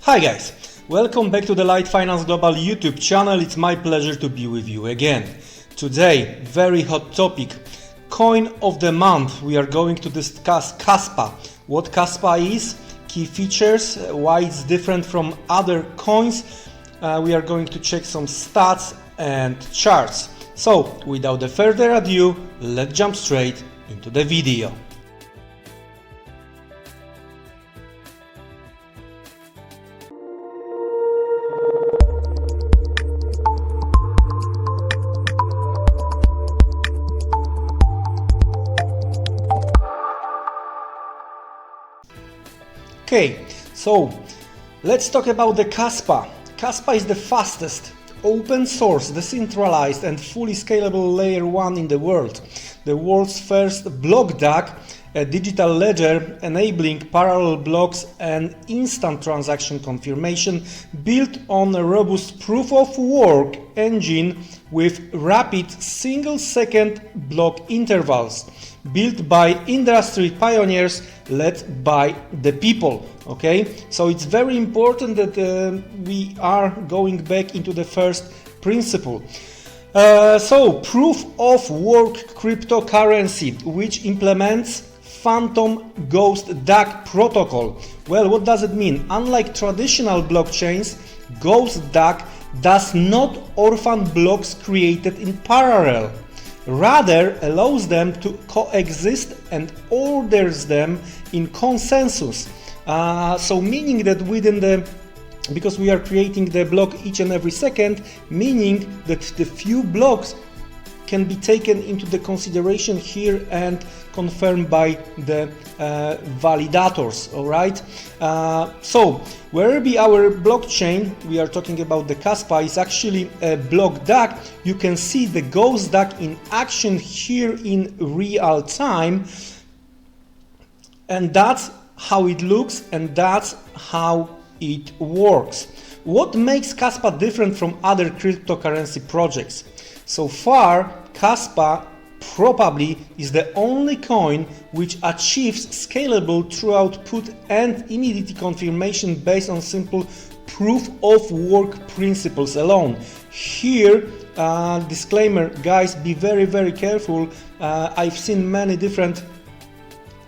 Hi guys, welcome back to the LiteFinance Global YouTube channel. It's my pleasure to be with you again. Today, very hot topic, coin of the month. We are going to discuss Kaspa. What Kaspa is, key features, why it's different from other coins. We are going to check some stats and charts. So, without further ado, let's jump straight into the video. Okay, so let's talk about the Kaspa. Kaspa is the fastest, open source, decentralized and fully scalable layer 1 in the world. The world's first block DAG, a digital ledger enabling parallel blocks and instant transaction confirmation, built on a robust proof-of-work engine with rapid single-second block intervals, built by industry pioneers led by the people. Okay, so it's very important that we are going back into the first principle. So proof of work cryptocurrency, which implements Phantom Ghost DAG protocol. Well, what does it mean? Unlike traditional blockchains, Ghost DAG does not orphan blocks created in parallel. Rather allows them to coexist and orders them in consensus. So meaning that because we are creating the block each and every second, meaning that the few blocks can be taken into the consideration here and confirmed by the validators. All right. So where be our blockchain? We are talking about the Kaspa. Is actually a block DAG. You can see the Ghost DAG in action here in real time, and that's how it looks, and that's how it works. What makes Kaspa different from other cryptocurrency projects? So far, Kaspa probably is the only coin which achieves scalable true output and immediate confirmation based on simple proof of work principles alone. Here, disclaimer, guys, be very careful. I've seen many different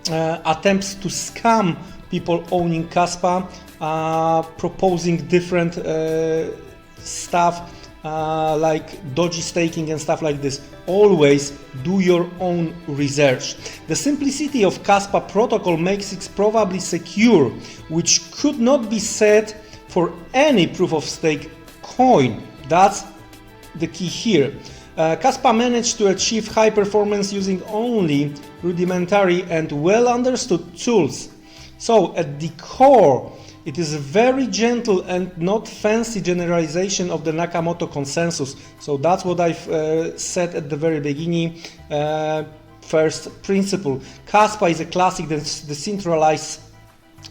attempts to scam people owning Kaspa, proposing different stuff like dodgy staking and stuff like this. Always do your own research. The simplicity of Kaspa protocol makes it probably secure, which could not be said for any proof of stake coin. That's the key here. Kaspa managed to achieve high performance using only rudimentary and well understood tools. So at the core, it is a very gentle and not fancy generalization of the Nakamoto consensus. So that's what I've said at the very beginning. First principle. Kaspa is a classic decentralized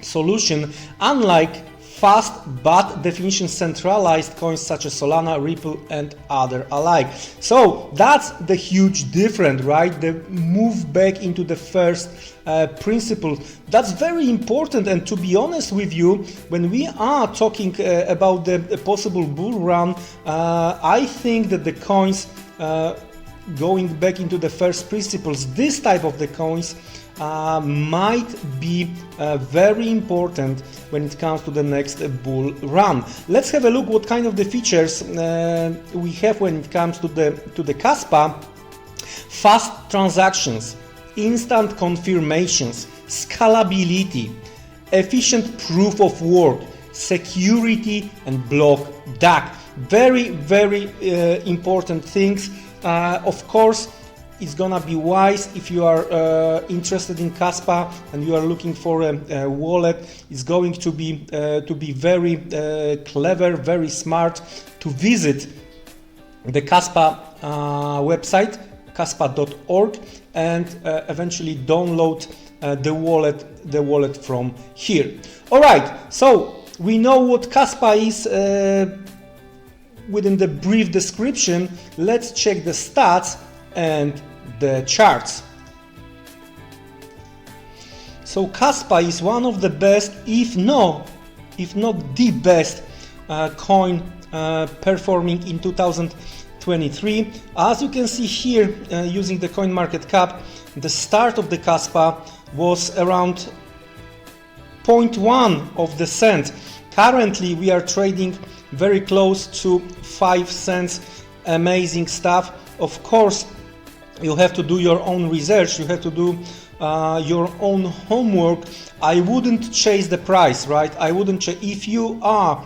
solution, unlike fast but definition centralized coins such as Solana, Ripple and other alike. So that's the huge difference, right? The move back into the first principle. That's very important, and to be honest with you, when we are talking about the possible bull run, I think that the coins going back into the first principles, this type of the coins might be very important when it comes to the next bull run. Let's have a look what kind of the features we have when it comes to the Kaspa. Fast transactions, instant confirmations, scalability, efficient proof of work, security and block DAG. Very important things. Of course, it's gonna be wise if you are interested in Kaspa and you are looking for a wallet. It's going to be very clever, very smart to visit the Kaspa website, kaspa.org, and eventually download the wallet from here. All right, so we know what Kaspa is within the brief description. Let's check the stats and the charts. So Kaspa is one of the best, if not if not the best coin performing in 2023. As you can see here, using the coin market cap, the start of the Kaspa was around 0.1 of the cent. Currently we are trading very close to 5 cents. Amazing stuff. Of course, you have to do your own research, you have to do your own homework. I wouldn't chase the price, right? I wouldn't chase. If you are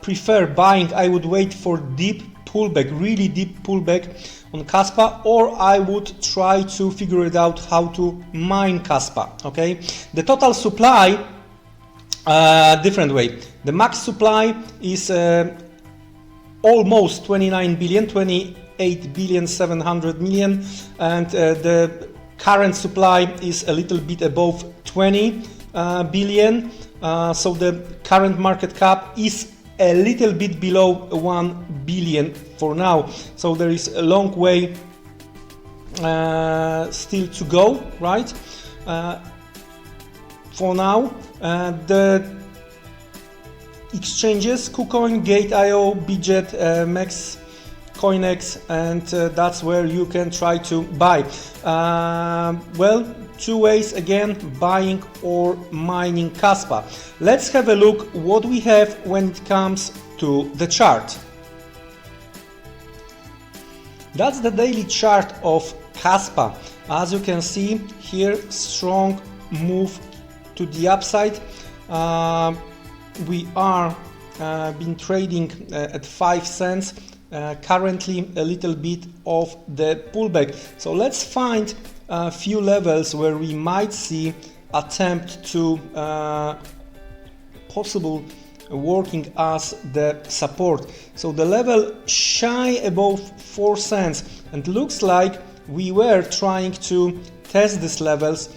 prefer buying, I would wait for deep pullback, really deep pullback on Kaspa, or I would try to figure it out how to mine Kaspa. Okay, the total supply, different way. The max supply is almost 29 billion, 28 billion 700 million, and the current supply is a little bit above 20 billion. So the current market cap is a little bit below 1 billion for now. So there is a long way still to go, right? For now, the exchanges, KuCoin, Gate.io, Bidget, Max, CoinEx, and that's where you can try to buy. Well, two ways again, buying or mining Kaspa. Let's have a look what we have when it comes to the chart. That's the daily chart of Kaspa. As you can see here, strong move to the upside. We are been trading at 5 cents. Currently a little bit of the pullback. So let's find a few levels where we might see attempt to possible working as the support. So the level shy above 4 cents, and looks like we were trying to test these levels,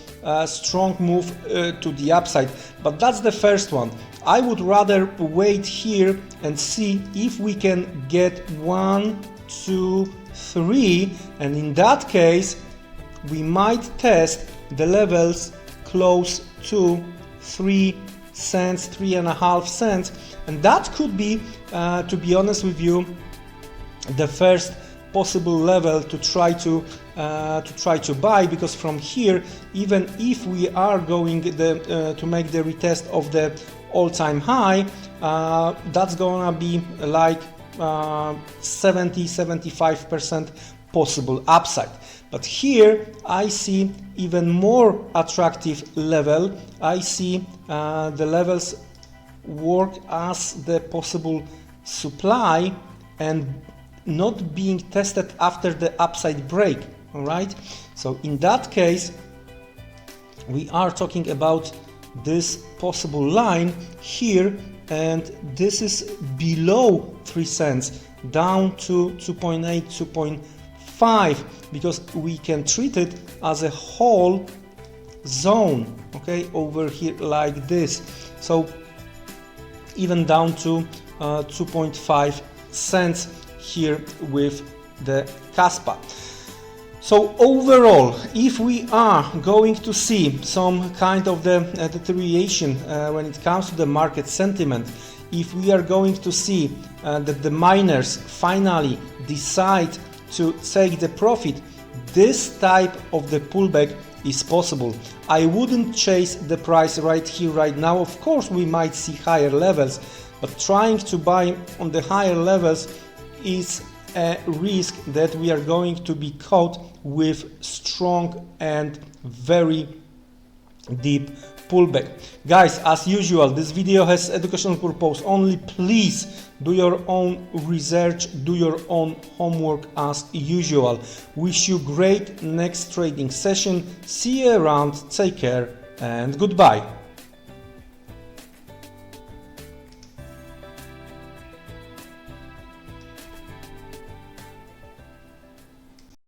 strong move to the upside, but that's the first one. I would rather wait here and see if we can get 1, 2, 3, and in that case we might test the levels close to 3 cents, 3.5 cents, and that could be, to be honest with you, the first possible level to try to buy, because from here, even if we are going to make the retest of the all-time high, that's gonna be like 70-75% possible upside. But here I see even more attractive level. I see the levels work as the possible supply and not being tested after the upside break. All right, so in that case we are talking about this possible line here, and this is below 3 cents, down to 2.8, 2.5, because we can treat it as a whole zone, okay, over here like this. So even down to 2.5 cents here with the Kaspa. So overall, if we are going to see some kind of the deterioration when it comes to the market sentiment, if we are going to see that the miners finally decide to take the profit, this type of the pullback is possible. I wouldn't chase the price right here, right now. Of course, we might see higher levels, but trying to buy on the higher levels is a risk that we are going to be caught with strong and very deep pullback. Guys, as usual, this video has educational purpose only. Please do your own research, do your own homework as usual. Wish you great next trading session. See you around, take care and goodbye.